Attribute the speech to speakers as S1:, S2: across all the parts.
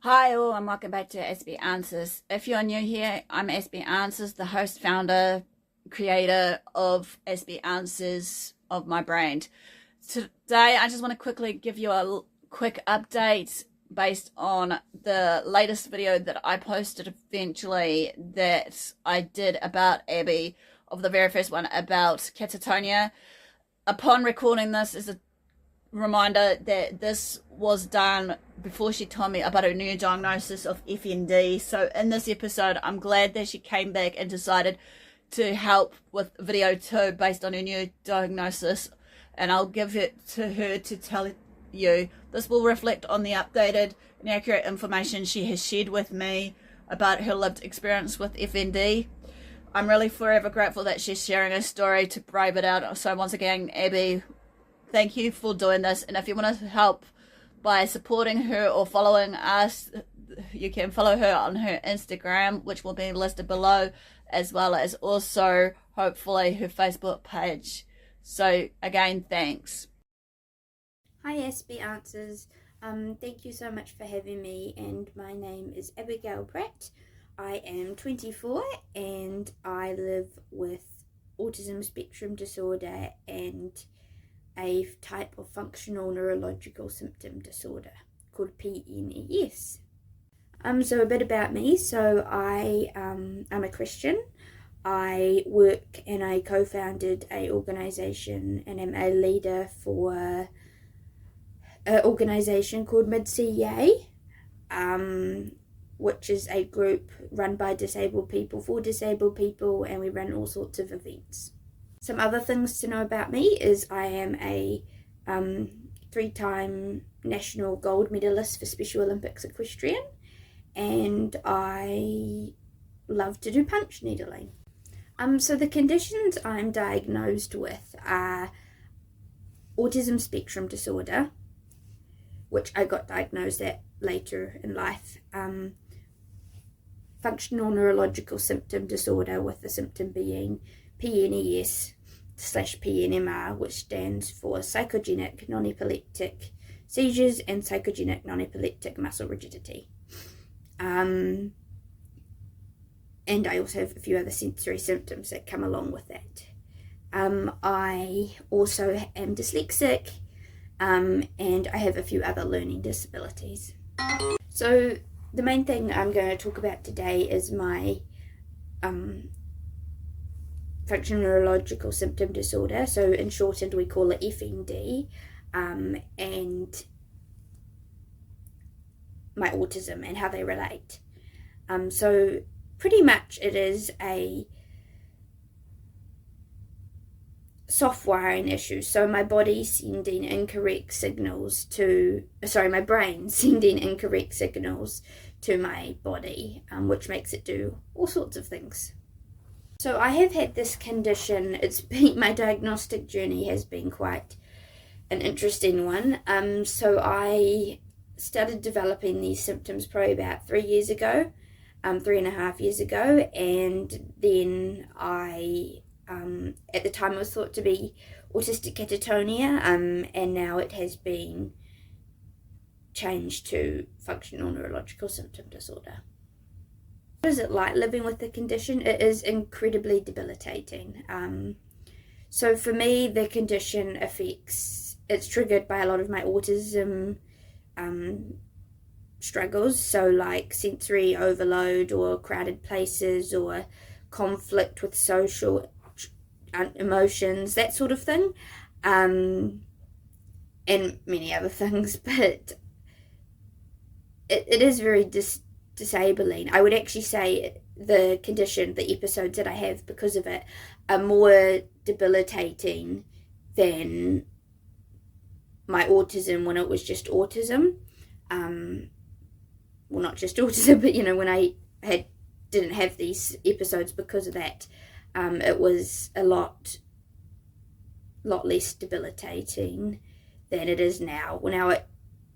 S1: Hi all and welcome back to Aspie Answers. If you're new here, I'm Aspie Answers, the host, founder, creator of Aspie Answers of my brand. Today I just want to quickly give you a quick update based on the latest video that I posted eventually that I did about Abby, of the very first one about catatonia. Upon recording this is a reminder that this was done before she told me about her new diagnosis of FND. So in this episode, I'm glad that she came back and decided to help with video 2 based on her new diagnosis, and I'll give it to her to tell you. This will reflect on the updated and accurate information she has shared with me about her lived experience with FND. I'm really forever grateful that she's sharing her story to brave it out. So once again, Abby, thank you for doing this. And if you want to help by supporting her or following us, you can follow her on her Instagram, which will be listed below, as well as also hopefully her Facebook page. So again, thanks.
S2: Hi Aspie Answers. Thank you so much for having me, and my name is Abigail Pratt. I am 24 and I live with autism spectrum disorder and a type of functional neurological symptom disorder called PNES. So a bit about me. So I am a Christian. I work and I co-founded a organisation and am a leader for an organisation called Mid-CEA, which is a group run by disabled people for disabled people, and we run all sorts of events. Some other things to know about me is I am a 3-time national gold medalist for Special Olympics equestrian, and I love to do punch needling. So the conditions I'm diagnosed with are autism spectrum disorder, which I got diagnosed at later in life, functional neurological symptom disorder, with the symptom being PNES/PNMR, which stands for psychogenic non-epileptic seizures and psychogenic non-epileptic muscle rigidity. And I also have a few other sensory symptoms that come along with that. I also am dyslexic, and I have a few other learning disabilities. So the main thing I'm going to talk about today is my functional neurological symptom disorder. So in shortened we call it FND, and my autism and how they relate. So pretty much it is a soft wiring issue. So my brain sending incorrect signals to my body, which makes it do all sorts of things. So I have had this condition. My diagnostic journey has been quite an interesting one. So I started developing these symptoms probably about 3 years ago, 3.5 years ago, and then I at the time it was thought to be autistic catatonia, and now it has been changed to functional neurological symptom disorder. What is it like living with the condition? It is incredibly debilitating. So for me, the condition it's triggered by a lot of my autism struggles, so like sensory overload or crowded places or conflict with social emotions, that sort of thing, and many other things, but it is very disabling. I would actually say the condition, the episodes that I have because of it, are more debilitating than my autism when it was just autism. Well, not just autism, but when I didn't have these episodes because of that, it was a lot less debilitating than it is now. Well, now it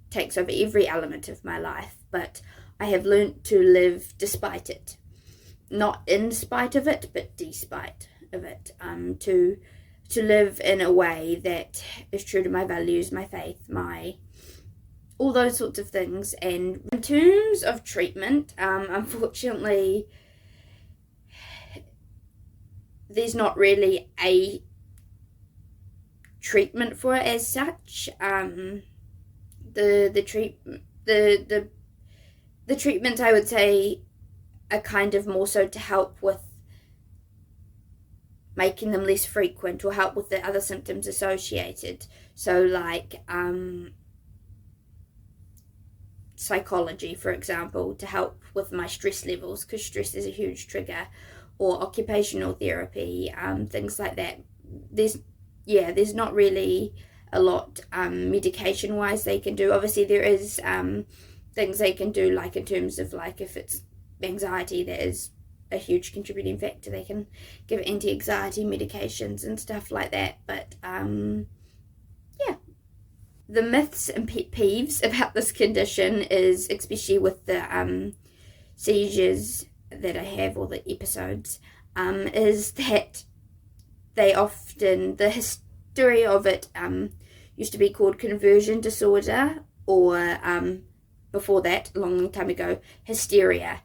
S2: takes over every element of my life, but I have learnt to live despite it. Not in spite of it, but despite of it. To live in a way that is true to my values, my faith, my all those sorts of things. And in terms of treatment, unfortunately, there's not really a treatment for it as such. The treatments, I would say, are kind of more so to help with making them less frequent, or help with the other symptoms associated. So like psychology, for example, to help with my stress levels, because stress is a huge trigger, or occupational therapy, things like that. There's not really a lot medication wise they can do. Obviously there is things they can do, like in terms of like if it's anxiety, that is a huge contributing factor. They can give anti-anxiety medications and stuff like that. But the myths and pet peeves about this condition is, especially with the seizures that I have, or the episodes, is that they often, the history of it used to be called conversion disorder, or before that, a long time ago, hysteria.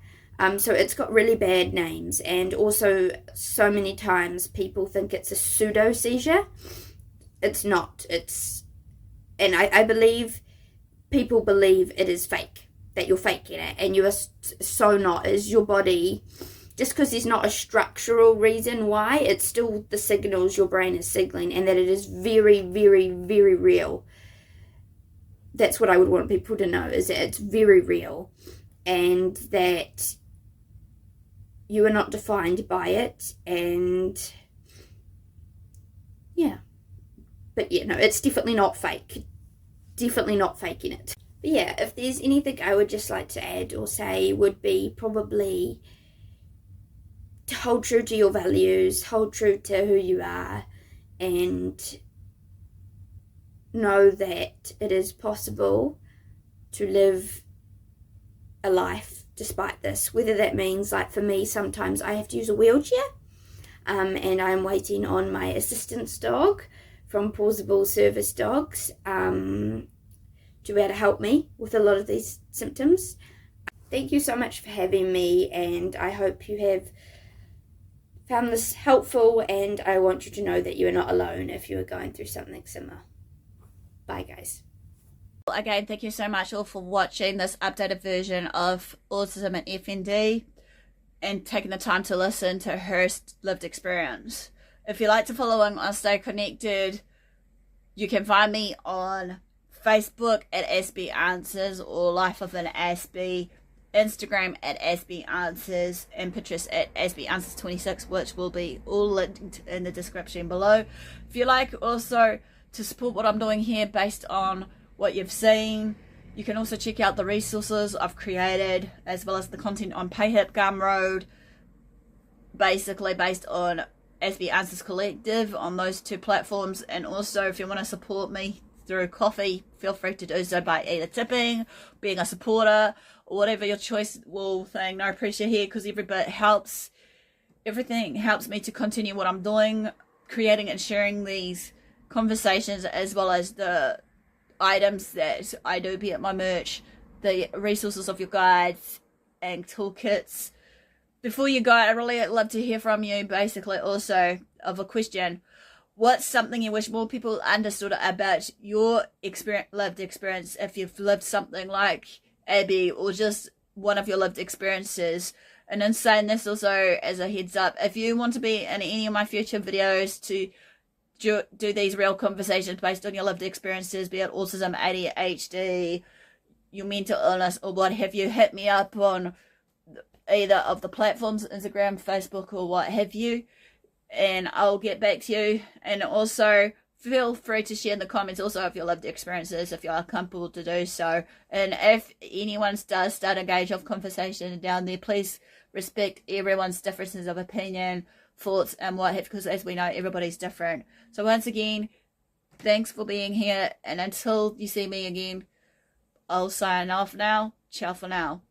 S2: So it's got really bad names, and also so many times people think it's a pseudo seizure. It's not. And I believe people believe it is fake, that you're faking it, and you are so not. Is your body, just because there's not a structural reason why, it's still the signals your brain is signaling, and that it is very, very, very real. That's what I would want people to know, is that it's very real, and that you are not defined by it. And yeah, but yeah, no, it's definitely not fake. Definitely not faking it. But yeah, if there's anything I would just like to add or say, would be probably to hold true to your values, hold true to who you are, and know that it is possible to live a life despite this. Whether that means, like for me, sometimes I have to use a wheelchair, and I'm waiting on my assistance dog from Pausable Service Dogs to be able to help me with a lot of these symptoms. Thank you so much for having me, and I hope you have found this helpful, and I want you to know that you are not alone if you are going through something similar. Bye guys.
S1: Again, thank you so much all for watching this updated version of Autism and FND, and taking the time to listen to her lived experience. If you like to follow along or stay connected, you can find me on Facebook at Aspie Answers, or Life of an Aspie, Instagram at Aspie Answers, and Pinterest at Aspie Answers 26, which will be all linked in the description below. If you like also to support what I'm doing here based on what you've seen, you can also check out the resources I've created, as well as the content on Payhip Gumroad, basically based on Aspie Answers Collective on those two platforms. And also, if you want to support me through coffee, feel free to do so by either tipping, being a supporter, or whatever your choice will thing. No pressure here, because every bit helps. Everything helps me to continue what I'm doing, creating and sharing these conversations, as well as the items that I do, be it my merch, the resources of your guides and toolkits. Before you go, I'd really love to hear from you, basically also of a question. What's something you wish more people understood about your lived experience, if you've lived something like Abby, or just one of your lived experiences? And in saying this, also as a heads up, if you want to be in any of my future videos to do these real conversations based on your lived experiences, be it autism, ADHD, your mental illness, or what have you, hit me up on either of the platforms, Instagram, Facebook, or what have you, and I'll get back to you. And also feel free to share in the comments also of your lived experiences if you are comfortable to do so. And if anyone does start a gauge of conversation down there, please respect everyone's differences of opinion, thoughts, and what have, because as we know, everybody's different. So once again, thanks for being here, and until you see me again, I'll sign off now. Ciao for now.